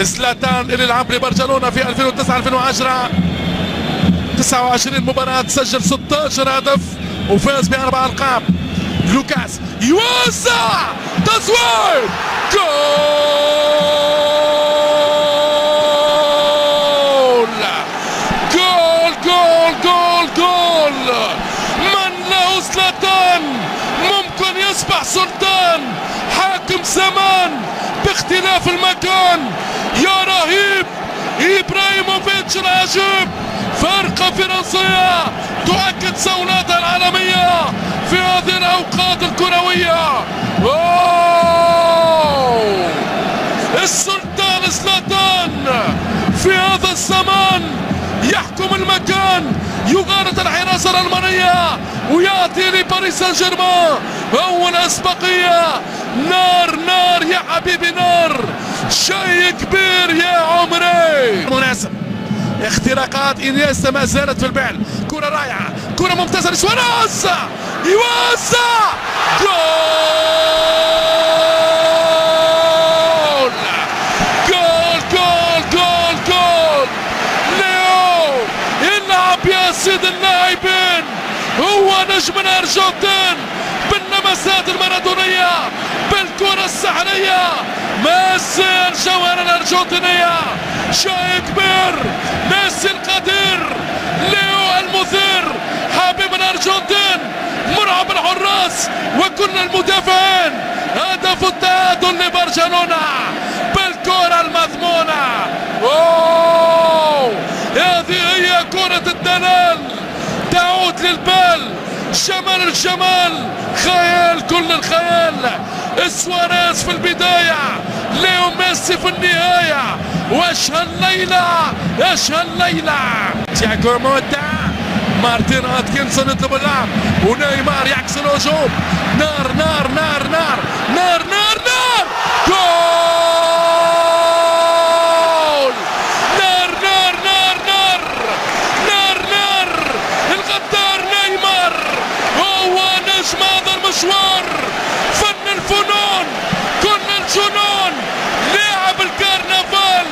زلاتان اللي لعب لبرشلونة في 2009 2010 29 مباراة، سجل 16 هدف وفاز بأربع ألقاب. لوكاس يوزع تصوير جول جول جول جول جول. من له زلاتان ممكن يصبح سلطان، حاكم زمان باختلاف المكان. يا رهيب إبراهيموفيتش العجيب، فرقة فرنسية تؤكد صولاتها العالمية في هذه الأوقات الكروية. أوه! السلطان زلاتان في هذا الزمان يحكم المكان، يغارد الحراسة الألمانية ويأتي لباريس سان جيرمان أول أسبقية. نار نار يا حبيبي، نار، شيء كبير يا عمري. مناسب، اختراقات انيستا ما زالت في الفعل، كرة رائعة، كرة ممتازة لسواريز، يوزع جول جول جول جول جول. ليو يلعب يا سيد اللاعبين، هو نجم الارجنتين باللمسات المارادونية بالكرة السحرية، ميسي الجوهرة الارجنتينية، شيء كبير. ميسي القدير، ليو المثير، حبيب الارجنتين، مرعب الحراس وكل المدافعين. هدف التعادل لبرشلونة بالكرة المضمونة. اوه، هذه هي كرة الدلال، تعود للبال، شمال الجمال، خيال كل الخيال. سواريز في البداية، ليو ميسي في النهاية. واش هالليلة، ايش هالليلة. تياغو موتا، مارتين اتكنسون يطلب اللعب، ونيمار يعكس الهجوم. نار نار نار نار نار نار نار، جول. نار نار نار نار نار نار. الغدار نيمار هو نجم هذا المشوار، فن الفنون، كل الجنون، لاعب الكرنفال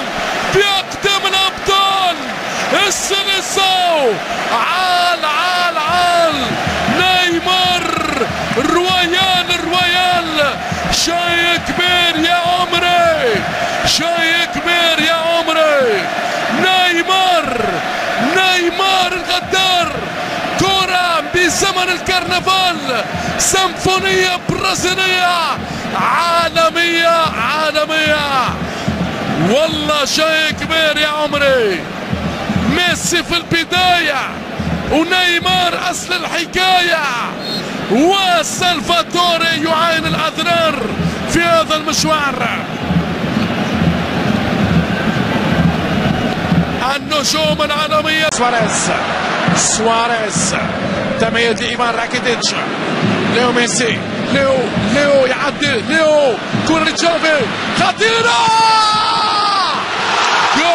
بأقدم الأبطال. السيليساو، عال عال عال، نيمار، الرويال الرويال. شيء كبير يا عمري، شيء كبير يا عمري. نيمار، نيمار الغدار، كرة بزمن الكرنفال، سيمفونية برازيلية عالمية عالمية. والله شيء كبير يا عمري. ميسي في البداية ونيمار أصل الحكاية، وسالفاتوري يعاين الأضرار في هذا المشوار. النجوم العالمية، سواريز، سواريز، تميز لإيفان راكيتيتش، ليو ميسي، ليو يعدي، ليو كرة لتشافي خطيرة، جول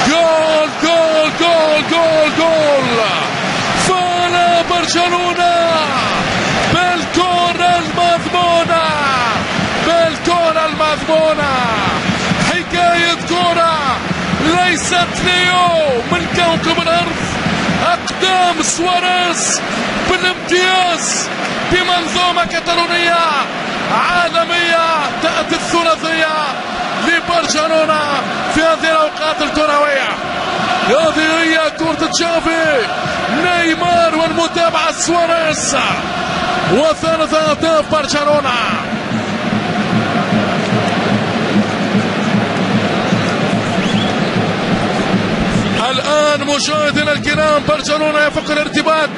جول جول جول جول جول. فانا برشلونة بالكرة المضمونة، بالكرة المضمونة. حكاية كرة ليست ليو من كوكب الأرض، أقدام سواريز بالامتياز بمنظومة كتالونية عالمية. تأتي الثلاثية لبرشلونة في هذه الأوقات الكروية. هذه هي كرة تشافي، نيمار، والمتابعة سواريز، وثالث أهداف برشلونة. الآن مشاهدينا الكرام، برشلونة يفك الارتباط.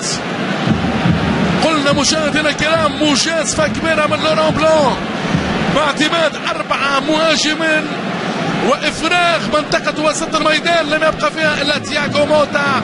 قلنا مشاهدينا الكرام مجازفة كبيرة من لوران بلان باعتماد 4 مهاجمين وإفراغ منطقة وسط الميدان، لم يبقى فيها إلا تياغو موتا.